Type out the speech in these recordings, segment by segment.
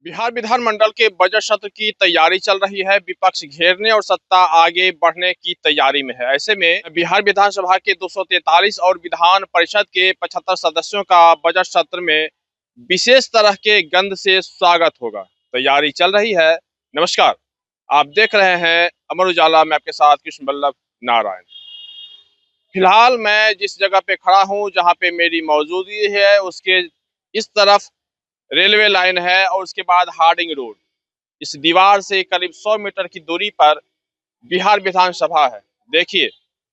बिहार विधानमंडल के बजट सत्र की तैयारी चल रही है। विपक्ष घेरने और सत्ता आगे बढ़ने की तैयारी में है। ऐसे में बिहार विधानसभा के 243 और विधान परिषद के 75 सदस्यों का बजट सत्र में विशेष तरह के गंध से स्वागत होगा। तैयारी चल रही है। नमस्कार, आप देख रहे हैं अमर उजाला, मैं आपके साथ कृष्ण बल्लभ नारायण। फिलहाल मैं जिस जगह पे खड़ा हूँ, जहाँ पे मेरी मौजूदगी है, उसके इस तरफ रेलवे लाइन है और उसके बाद हार्डिंग रोड। इस दीवार से करीब 100 मीटर की दूरी पर बिहार विधानसभा है। देखिए,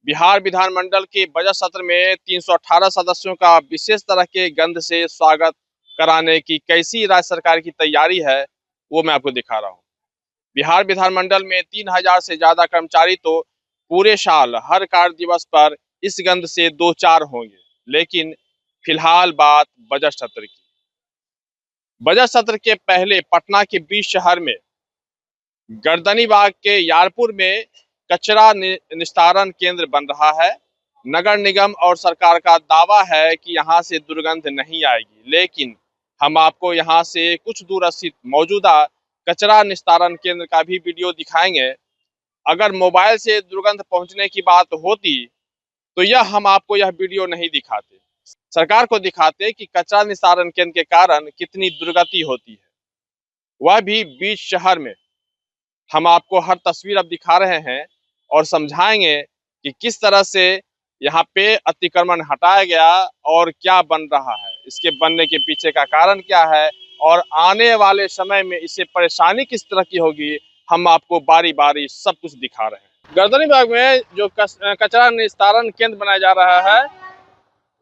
बिहार विधानमंडल के बजट सत्र में 318 सदस्यों का विशेष तरह के गंध से स्वागत कराने की कैसी राज्य सरकार की तैयारी है, वो मैं आपको दिखा रहा हूँ। बिहार विधानमंडल में 3000 से ज्यादा कर्मचारी तो पूरे साल हर कार्य दिवस पर इस गंध से दो चार होंगे। लेकिन फिलहाल बात बजट सत्र की। बजट सत्र के पहले पटना के बीच शहर में गर्दनीबाग के यारपुर में कचरा निस्तारण केंद्र बन रहा है। नगर निगम और सरकार का दावा है कि यहां से दुर्गंध नहीं आएगी, लेकिन हम आपको यहां से कुछ दूर स्थित मौजूदा कचरा निस्तारण केंद्र का भी वीडियो दिखाएंगे। अगर मोबाइल से दुर्गंध पहुंचने की बात होती तो हम आपको यह वीडियो नहीं दिखाते, सरकार को दिखाते कि कचरा निस्तारण केंद्र के कारण कितनी दुर्गति होती है, वह भी बीच शहर में। हम आपको हर तस्वीर अब दिखा रहे हैं और समझाएंगे कि किस तरह से यहाँ पे अतिक्रमण हटाया गया और क्या बन रहा है, इसके बनने के पीछे का कारण क्या है और आने वाले समय में इससे परेशानी किस तरह की होगी, हम आपको बारी बारी सब कुछ दिखा रहे हैं। गर्दनीबाग में जो कचरा निस्तारण केंद्र बनाया जा रहा है,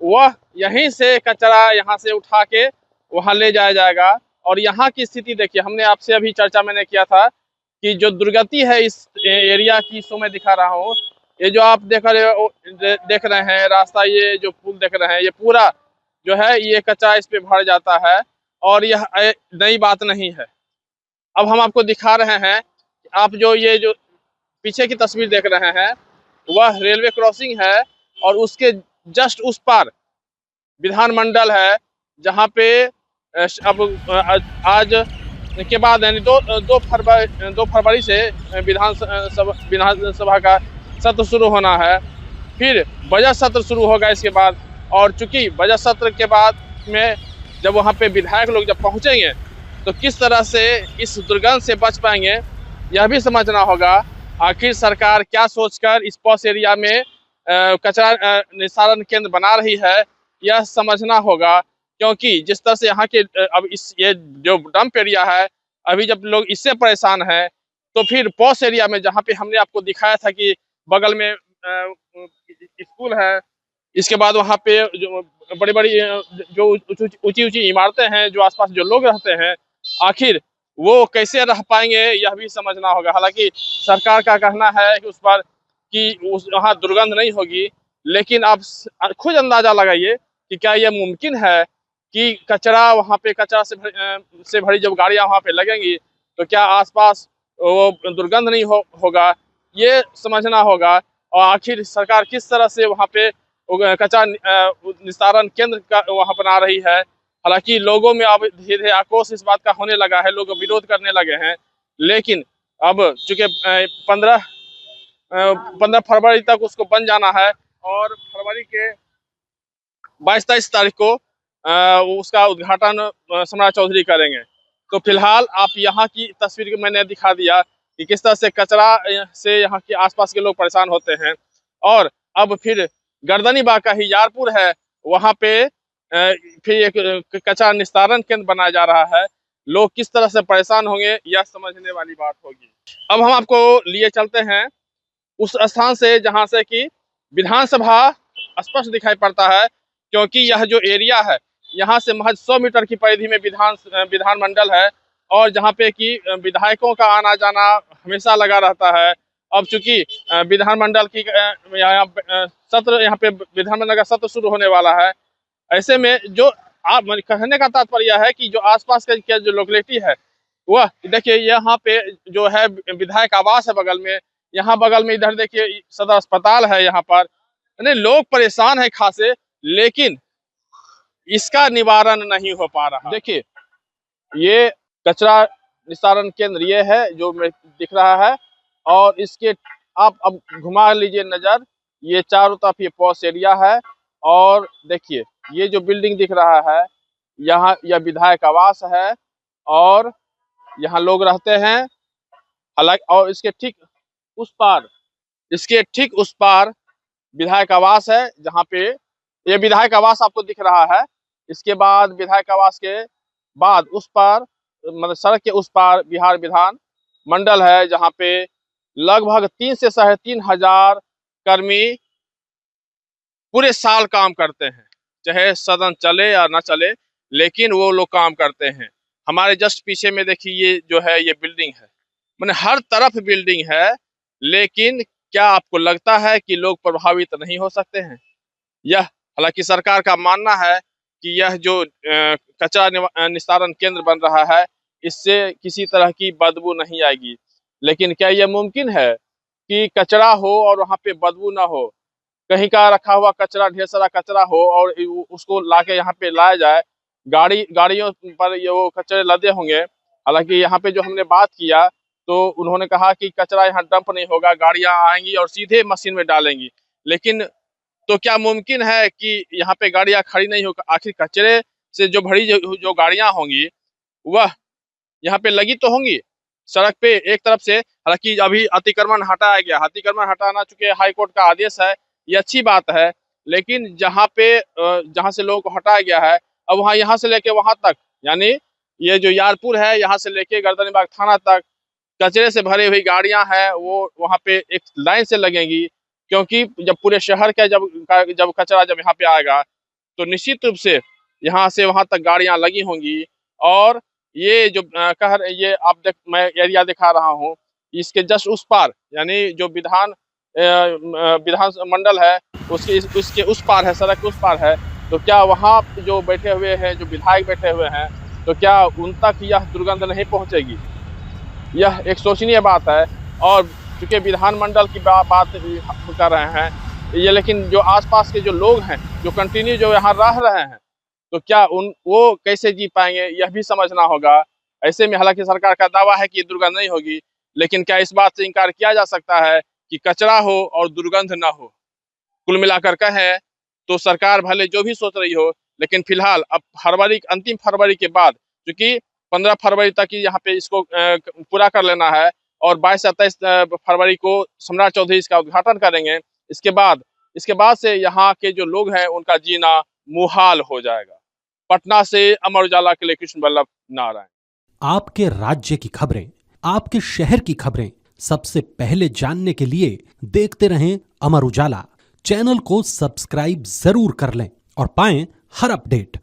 वह यहीं से कचरा यहाँ से उठा के वहाँ ले जाया जाएगा। और यहाँ की स्थिति देखिए, हमने आपसे अभी चर्चा मैंने किया था कि जो दुर्गति है इस एरिया की, सो मैं दिखा रहा हूँ। ये जो आप देख रहे हैं रास्ता, ये जो पुल देख रहे हैं, ये पूरा जो है ये कचरा इस पे भर जाता है और यह नई बात नहीं है। अब हम आपको दिखा रहे हैं, आप जो ये जो पीछे की तस्वीर देख रहे हैं, वह रेलवे क्रॉसिंग है और उसके जस्ट उस पार विधानमंडल है, जहाँ पे अब आज के बाद यानी दो फरवरी से विधानसभा का सत्र शुरू होना है। फिर बजट सत्र शुरू होगा इसके बाद। और चूंकि बजट सत्र के बाद में जब वहाँ पे विधायक लोग जब पहुँचेंगे तो किस तरह से इस दुर्गंध से बच पाएंगे, यह भी समझना होगा। आखिर सरकार क्या सोचकर इस पॉश एरिया में कचरा निस्तारण केंद्र बना रही है, यह समझना होगा। क्योंकि जिस तरह से यहाँ के अब ये जो डंप एरिया है, अभी जब लोग इससे परेशान हैं, तो फिर पॉश एरिया में जहाँ पे हमने आपको दिखाया था कि बगल में स्कूल है, इसके बाद वहाँ पे जो बड़ी बड़ी जो ऊंची ऊंची इमारतें हैं, जो आसपास जो लोग रहते हैं, आखिर वो कैसे रह पाएंगे, यह भी समझना होगा। हालांकि सरकार का कहना है कि उस पर कि वहाँ दुर्गंध नहीं होगी, लेकिन आप खुद अंदाजा लगाइए कि क्या यह मुमकिन है कि कचरा वहाँ पे कचरा से भरी जब गाड़ियाँ वहाँ पे लगेंगी तो क्या आसपास वो दुर्गंध नहीं होगा, ये समझना होगा। और आखिर सरकार किस तरह से वहाँ पे कचरा निस्तारण केंद्र का वहाँ बना रही है। हालांकि लोगों में अब धीरे धीरे आक्रोश इस बात का होने लगा है, लोग विरोध करने लगे हैं। लेकिन अब चूंकि 15 फरवरी तक उसको बन जाना है और फरवरी के 22-23 तारीख को उसका उद्घाटन सम्राट चौधरी करेंगे। तो फिलहाल आप यहाँ की तस्वीर मैंने दिखा दिया कि किस तरह से कचरा से यहाँ के आसपास के लोग परेशान होते हैं। और अब फिर गर्दनीबाग का ही यारपुर है, वहाँ पे फिर एक कचरा निस्तारण केंद्र बनाया जा रहा है। लोग किस तरह से परेशान होंगे, यह समझने वाली बात होगी। अब हम आपको लिए चलते हैं उस स्थान से जहाँ से कि विधानसभा स्पष्ट दिखाई पड़ता है, क्योंकि यह जो एरिया है, यहाँ से महज 100 मीटर की परिधि में विधानमंडल है और जहाँ पे कि विधायकों का आना जाना हमेशा लगा रहता है। अब चूंकि विधानमंडल की सत्र, यहाँ पे विधानमंडल का सत्र शुरू होने वाला है, ऐसे में जो आप कहने का तात्पर्य है कि जो आसपास का जो लोकेलिटी है, वह देखिए यहाँ पे जो है विधायक आवास है बगल में, यहाँ बगल में इधर देखिए सदर अस्पताल है। यहाँ पर लोग परेशान है खासे, लेकिन इसका निवारण नहीं हो पा रहा। देखिए ये कचरा निस्तारण केंद्र ये है जो दिख रहा है। और इसके आप अब घुमा लीजिए नजर, ये चारों तरफ ये पॉश एरिया है। और देखिए ये जो बिल्डिंग दिख रहा है, यहाँ यह विधायक आवास है और यहाँ लोग रहते हैं। हालांकि और इसके ठीक उस पार विधायक आवास है, जहाँ पे ये विधायक आवास आपको दिख रहा है। इसके बाद विधायक आवास के बाद उस पार, मतलब सड़क के उस पार बिहार विधान मंडल है, जहाँ पे लगभग 3 से 3,500 कर्मी पूरे साल काम करते हैं, चाहे सदन चले या ना चले, लेकिन वो लोग काम करते हैं। हमारे जस्ट पीछे में देखिए ये जो है ये बिल्डिंग है, मैंने हर तरफ बिल्डिंग है। लेकिन क्या आपको लगता है कि लोग प्रभावित नहीं हो सकते हैं? यह हालांकि सरकार का मानना है कि यह जो कचरा निस्तारण केंद्र बन रहा है, इससे किसी तरह की बदबू नहीं आएगी। लेकिन क्या यह मुमकिन है कि कचरा हो और वहाँ पे बदबू ना हो? कहीं का रखा हुआ कचरा, ढेर सारा कचरा हो और उसको लाके यहाँ पे लाया जाए, गाड़ियों पर ये वो कचरे लदे होंगे। हालांकि यहाँ पे जो हमने बात किया तो उन्होंने कहा कि कचरा यहाँ डंप नहीं होगा, गाड़ियां आएंगी और सीधे मशीन में डालेंगी। लेकिन तो क्या मुमकिन है कि यहाँ पे गाड़ियां खड़ी नहीं होगी? आखिर कचरे से जो भरी जो गाड़ियां होंगी वह यहाँ पे लगी तो होंगी सड़क पे एक तरफ से। हालांकि अभी अतिक्रमण हटाया गया, अतिक्रमण हटाना चूंकि हाई कोर्ट का आदेश है, ये अच्छी बात है। लेकिन जहाँ पे जहाँ से लोगों को हटाया गया है, अब वहाँ यहाँ से लेके वहां तक, यानी ये जो यारपुर है यहाँ से लेके गर्दनीबाग थाना तक कचरे से भरी हुई गाड़ियां हैं, वो वहाँ पे एक लाइन से लगेंगी। क्योंकि जब पूरे शहर का जब कचरा जब यहाँ पे आएगा तो निश्चित रूप से यहाँ से वहां तक गाड़ियां लगी होंगी। और ये जो ये आप मैं एरिया दिखा रहा हूँ, इसके जस्ट उस पार, यानी जो विधान मंडल है उसके उस पार है, सड़क के उस पार है। तो क्या वहाँ जो बैठे हुए हैं, जो विधायक बैठे हुए हैं, तो क्या उन तक यह दुर्गंध नहीं पहुंचेगी? यह एक सोचनीय बात है। और चूंकि विधानमंडल की बात कर रहे हैं ये, लेकिन जो आसपास के जो लोग हैं जो कंटिन्यू जो यहाँ रह रहे हैं, तो क्या वो कैसे जी पाएंगे, यह भी समझना होगा। ऐसे में हालांकि सरकार का दावा है कि दुर्गंध नहीं होगी, लेकिन क्या इस बात से इनकार किया जा सकता है कि कचरा हो और दुर्गंध ना हो? कुल मिलाकर कहें तो सरकार भले जो भी सोच रही हो, लेकिन फिलहाल अब अंतिम फरवरी के बाद, क्योंकि 15 फरवरी तक ही यहाँ पे इसको पूरा कर लेना है और 22 से 28 फरवरी को सम्राट चौधरी इसका उद्घाटन करेंगे। इसके बाद से यहाँ के जो लोग हैं उनका जीना मुहाल हो जाएगा। पटना से अमर उजाला के लिए कृष्ण वल्लभ नारायण। आपके राज्य की खबरें, आपके शहर की खबरें सबसे पहले जानने के लिए देखते रहें अमर उजाला। चैनल को सब्सक्राइब जरूर कर लें और पाएं हर अपडेट।